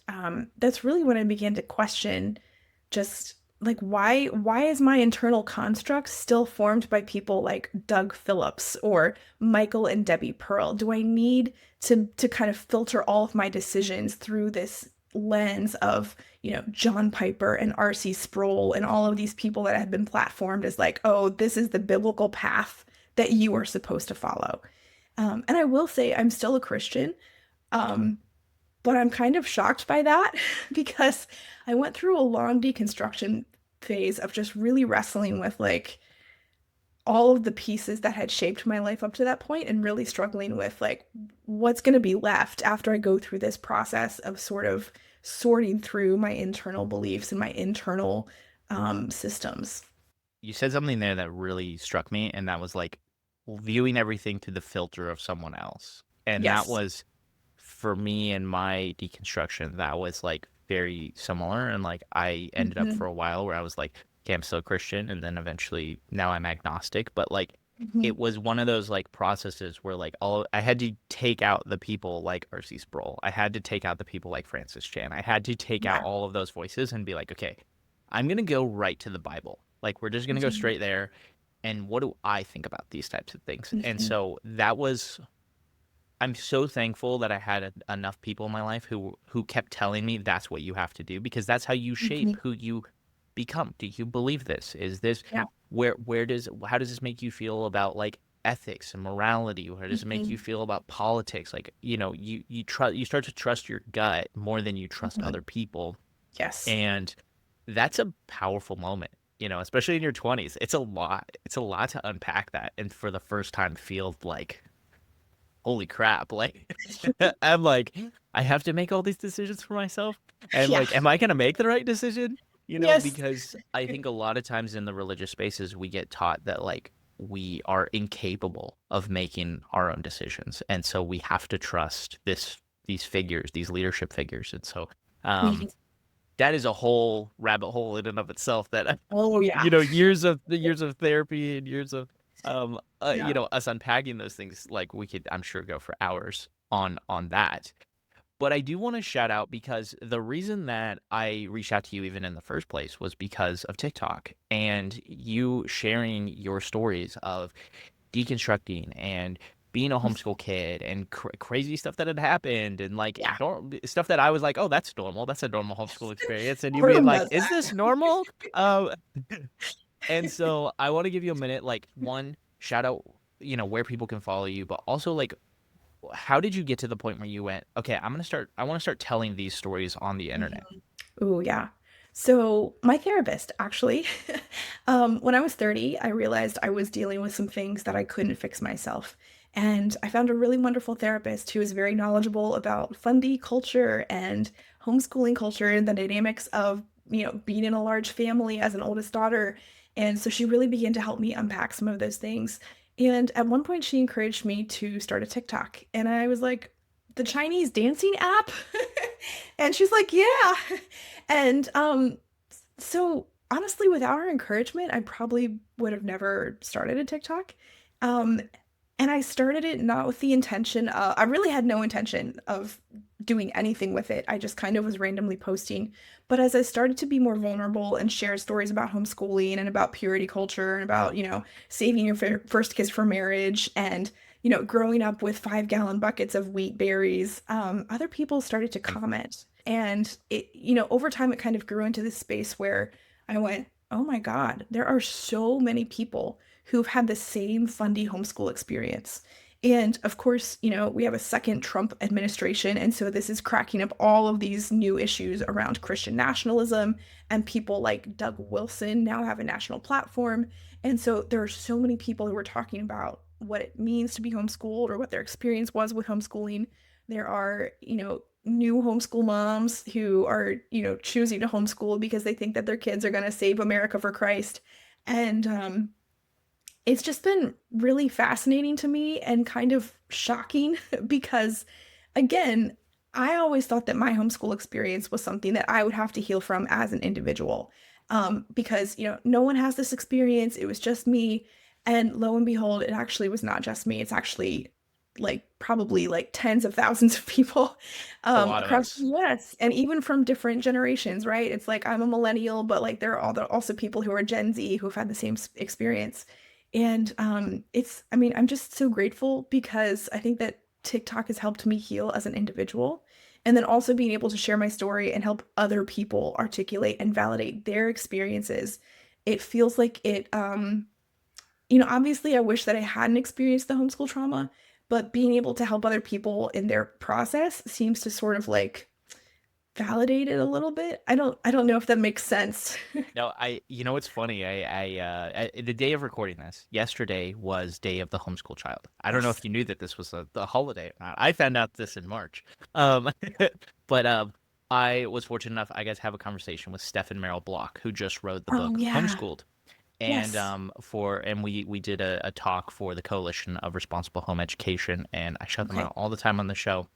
that's really when I began to question just like why is my internal construct still formed by people like Doug Phillips or Michael and Debbie Pearl? Do I need to kind of filter all of my decisions through this lens of John Piper and R.C. Sproul and all of these people that have been platformed as like, oh, this is the biblical path that you are supposed to follow. And I will say I'm still a Christian, um, but I'm kind of shocked by that because I went through a long deconstruction phase of just really wrestling with like all of the pieces that had shaped my life up to that point and really struggling with like what's going to be left after I go through this process of sort of sorting through my internal beliefs and my internal systems. You said something there that really struck me, and that was like viewing everything through the filter of someone else. And that Yes. was for me and my deconstruction, that was like very similar. And like I ended up Hmm. for a while where I was like, okay, I'm still a Christian, and then eventually now I'm agnostic. But like Hmm. it was one of those like processes where like all I had to take out the people like R.C. Sproul. I had to take out the people like Francis Chan. I had to take out Yeah. all of those voices and be like, okay, I'm gonna go right to the Bible. Like we're just gonna go Hmm. straight there. And what do I think about these types of things? And Hmm. so that was I'm so thankful that I had enough people in my life who kept telling me that's what you have to do because that's how you shape Hmm. who you become. Do you believe this? Is this Yeah. where does how does this make you feel about like ethics and morality? How does it make you Hmm. feel about politics? Like, you start to trust your gut more than you trust Hmm. other people. Yes. And that's a powerful moment, especially in your 20s. It's a lot. It's a lot to unpack that and for the first time feel like holy crap, like I'm like I have to make all these decisions for myself and Yeah. like am I going to make the right decision? Yes. Because I think a lot of times in the religious spaces we get taught that like we are incapable of making our own decisions and so we have to trust these figures, these leadership figures. And so um Mhm. that is a whole rabbit hole in and of itself that Oh yeah. years of therapy and years of Yeah. us unpacking those things, like we could I'm sure go for hours on that. But I do want to shout out because the reason that I reached out to you even in the first place was because of TikTok and you sharing your stories of deconstructing and being a homeschool kid and crazy stuff that had happened and like Yeah. stuff that I was like, oh, that's normal. That's a normal homeschool experience. And you being Everyone like, does is that. this normal? Um, and so I want to give you a minute, like one shout out, where people can follow you, but also like, how did you get to the point where you went, okay, I want to start telling these stories on the internet? Mhm. Ooh, yeah. So my therapist, actually, when I was 30, I realized I was dealing with some things that I couldn't fix myself. And I found a really wonderful therapist who is very knowledgeable about Fundie culture and homeschooling culture and the dynamics of, being in a large family as an oldest daughter. And so she really began to help me unpack some of those things. And at one point, she encouraged me to start a TikTok. And I was like, the Chinese dancing app? And she's like, yeah. And so honestly, without her encouragement, I probably would have never started a TikTok. Um, and I started it not with the intention I really had no intention of doing anything with it. I just kind of was randomly posting. But as I started to be more vulnerable and share stories about homeschooling and about purity culture and about, saving your first kiss for marriage and, growing up with 5-gallon buckets of wheat berries, other people started to comment. And it, over time, it kind of grew into this space where I went, oh my God, there are so many people who've had the same Fundy homeschool experience. And of course, we have a second Trump administration. And so this is cracking up all of these new issues around Christian nationalism. And people like Doug Wilson now have a national platform. And so there are so many people who are talking about what it means to be homeschooled or what their experience was with homeschooling. There are, new homeschool moms who are, choosing to homeschool because they think that their kids are going to save America for Christ. And it's just been really fascinating to me and kind of shocking because, again, I always thought that my homeschool experience was something that I would have to heal from as an individual. Because, no one has this experience. It was just me. And lo and behold, it actually was not just me. It's actually like probably like tens of thousands of people A lot of across the us. US and even from different generations, right? It's like I'm a millennial, but like there are also people who are Gen Z who've had the same experience. And I mean, I'm just so grateful because I think that TikTok has helped me heal as an individual. And then also being able to share my story and help other people articulate and validate their experiences. It feels like obviously I wish that I hadn't experienced the homeschool trauma, but being able to help other people in their process seems to sort of like validate it a little bit. I don't know if that makes sense. No, it's funny. The day of recording this, yesterday was Day of the Homeschool Child. I don't know Yes. if you knew that this was the holiday or not. I found out this in March. Um, but I was fortunate enough, I guess, to have a conversation with Steph and Meryl Block, who just wrote the Oh book yeah. Homeschooled. And Yes. we did a talk for the Coalition of Responsible Home Education, and I shout them Okay. out all the time on the show.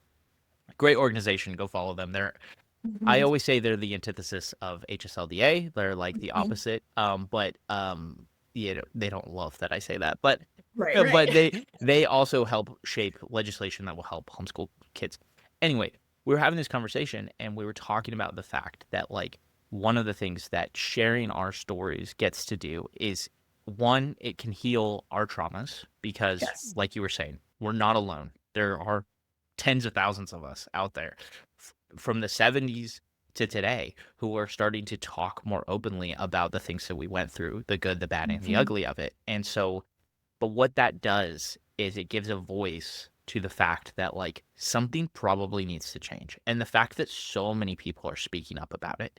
Great organization. Go follow them. I Mhm. always say they're the antithesis of HSLDA. They're like the Mhm. opposite. But they don't love that I say that. But Right, right. but they also help shape legislation that will help homeschool kids. Anyway, we were having this conversation and we were talking about the fact that like one of the things that sharing our stories gets to do is one, it can heal our traumas because Yes. like you were saying, we're not alone. There are tens of thousands of us out there from the 70s to today who are starting to talk more openly about the things that we went through, the good, the bad, and the Mhm. ugly of it. And so, but what that does is it gives a voice to the fact that like something probably needs to change. And the fact that so many people are speaking up about it,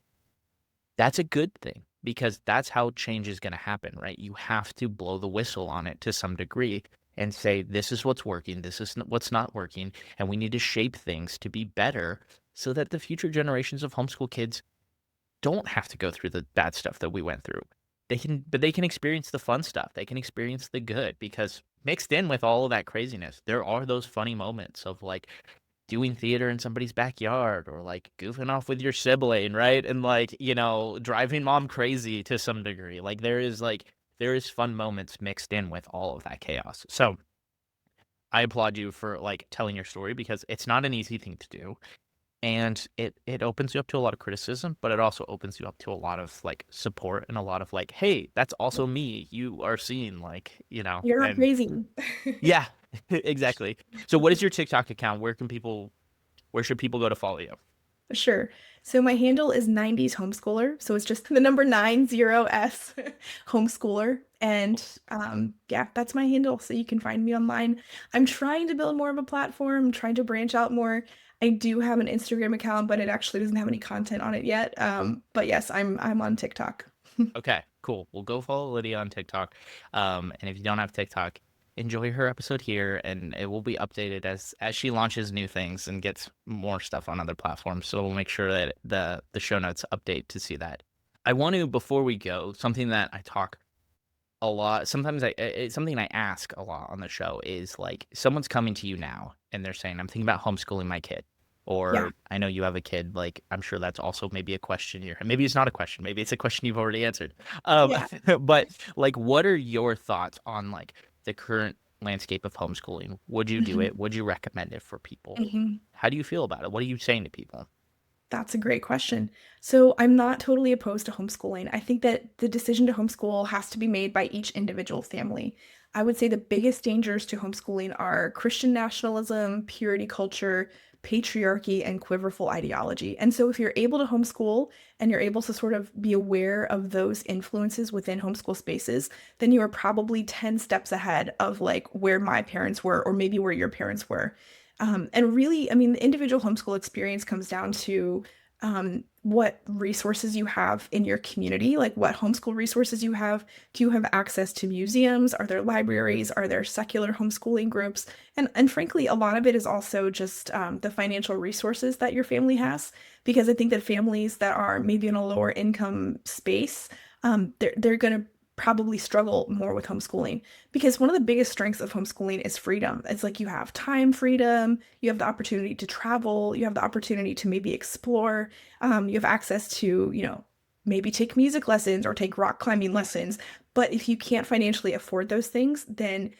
that's a good thing because that's how change is going to happen, right? You have to blow the whistle on it to some degree and say, this is what's working, this is what's not working, and we need to shape things to be better so that the future generations of homeschool kids don't have to go through the bad stuff that we went through. But they can experience the fun stuff. They can experience the good because mixed in with all of that craziness, there are those funny moments of like doing theater in somebody's backyard or like goofing off with your sibling, right? And like, driving mom crazy to some degree. Like there is fun moments mixed in with all of that chaos. So I applaud you for like telling your story because it's not an easy thing to do. And it opens you up to a lot of criticism, but it also opens you up to a lot of like support and a lot of like, hey, that's also me. You are seeing like, You're not and crazy. yeah, exactly. So what is your TikTok account? Where should people go to follow you? Sure. So my handle is 90s homeschooler. So it's just the number 90s homeschooler. And yeah, that's my handle. So you can find me online. I'm trying to build more of a platform, trying to branch out more. I do have an Instagram account, but it actually doesn't have any content on it yet. But yes, I'm on TikTok. Okay, cool. We'll go follow Lydia on TikTok. And if you don't have TikTok, enjoy her episode here, and it will be updated as she launches new things and gets more stuff on other platforms. So we'll make sure that the show notes update to see that. I want to, before we go, something that I talk a lot. Sometimes it's something I ask a lot on the show is like someone's coming to you now and they're saying, I'm thinking about homeschooling my kid. Yeah. Or I know you have a kid, like I'm sure that's also maybe a question here. Maybe it's not a question. Maybe it's a question you've already answered. Yeah. But like, what are your thoughts on like the current landscape of homeschooling? Would you do Mhm. it? Would you recommend it for people? Mhm. How do you feel about it? What are you saying to people? That's a great question. So I'm not totally opposed to homeschooling. I think that the decision to homeschool has to be made by each individual family. I would say the biggest dangers to homeschooling are Christian nationalism, purity culture, patriarchy, and quiverful ideology. And so if you're able to homeschool and you're able to sort of be aware of those influences within homeschool spaces, then you are probably 10 steps ahead of like where my parents were or maybe where your parents were. And really, I mean, the individual homeschool experience comes down to what resources you have in your community, like what homeschool resources you have. Do you have access to museums? Are there libraries? Are there secular homeschooling groups? And frankly, a lot of it is also just the financial resources that your family has, because I think that families that are maybe in a lower income space, they're going to probably struggle more with homeschooling because one of the biggest strengths of homeschooling is freedom. It's like you have time freedom, you have the opportunity to travel, you have the opportunity to maybe explore, you have access to, maybe take music lessons or take rock climbing lessons. But if you can't financially afford those things, then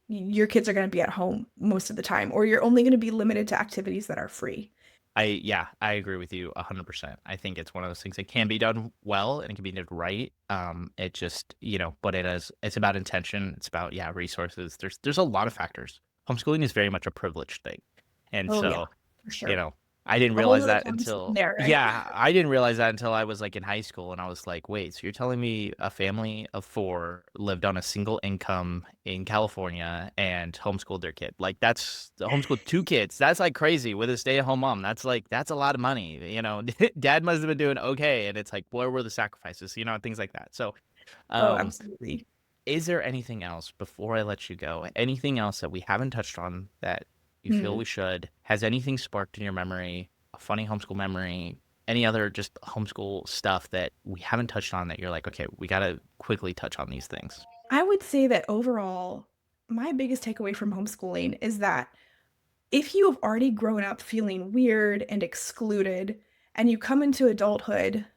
your kids are going to be at home most of the time, or you're only going to be limited to activities that are free. Yeah, I agree with you 100%. I think it's one of those things that can be done well and it can be done right. It just, but it's about intention. It's about, yeah, resources. There's a lot of factors. Homeschooling is very much a privileged thing. And Oh, yeah, so, for you sure. know, I didn't A whole realize nother that conversation until, there, right? yeah, I didn't realize that until I was like in high school and I was like, wait, so you're telling me a family of four lived on a single income in California and homeschooled their kid? Like that's homeschooled two kids. That's like crazy with a stay-at-home mom. That's a lot of money. Dad must have been doing okay. And it's like, where were the sacrifices? Things like that. So, Oh, um, absolutely. is there anything else before I let you go? Anything else that we haven't touched on that you feel Hmm. we should? Has anything sparked in your memory, a funny homeschool memory, any other just homeschool stuff that we haven't touched on that you're like, okay, we got to quickly touch on these things? I would say that overall, my biggest takeaway from homeschooling is that if you have already grown up feeling weird and excluded and you come into adulthood,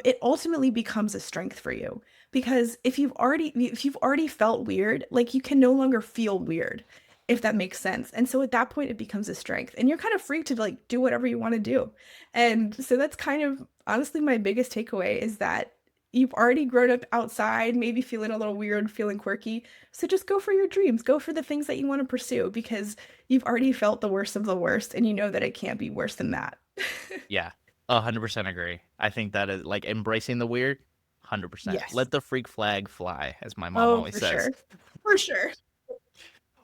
it ultimately becomes a strength for you. Because if you've already felt weird, like you can no longer feel weird, if that makes sense. And so at that point it becomes a strength. And you're kind of free to like do whatever you want to do. And so that's kind of honestly my biggest takeaway is that you've already grown up outside, maybe feeling a little weird, feeling quirky. So just go for your dreams, go for the things that you want to pursue because you've already felt the worst of the worst and you know that it can't be worse than that. Yeah, 100% agree. I think that is like embracing the weird, 100%. Yes. Let the freak flag fly, as my mom Oh, always for says. sure. For sure.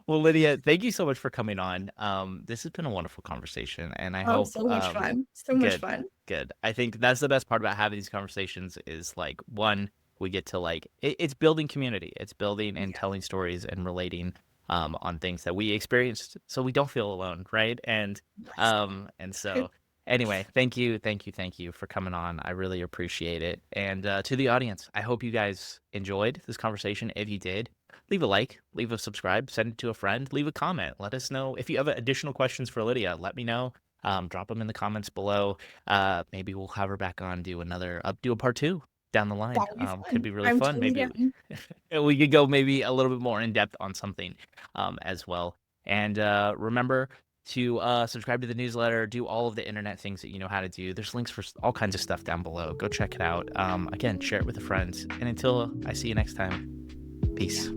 Well, Lydia, thank you so much for coming on. This has been a wonderful conversation, and I Oh, hope so much fun. So much good, fun. good. I think that's the best part about having these conversations is like one, we get to like it's building community. It's building and Yeah. telling stories and relating on things that we experienced so we don't feel alone, right? Yes. And so anyway, thank you for coming on. I really appreciate it. And to the audience, I hope you guys enjoyed this conversation. If you did, leave a like, leave a subscribe, send it to a friend, leave a comment. Let us know if you have additional questions for Lydia. Let me know. Drop them in the comments below. Maybe we'll have her back on, do a part two down the line. That would be Could fun. be really I'm fun. totally Maybe down. we could go maybe a little bit more in depth on something as well. And remember to subscribe to the newsletter, do all of the internet things that you know how to do. There's links for all kinds of stuff down below. Go check it out. Again, share it with a friend. And until I see you next time, peace.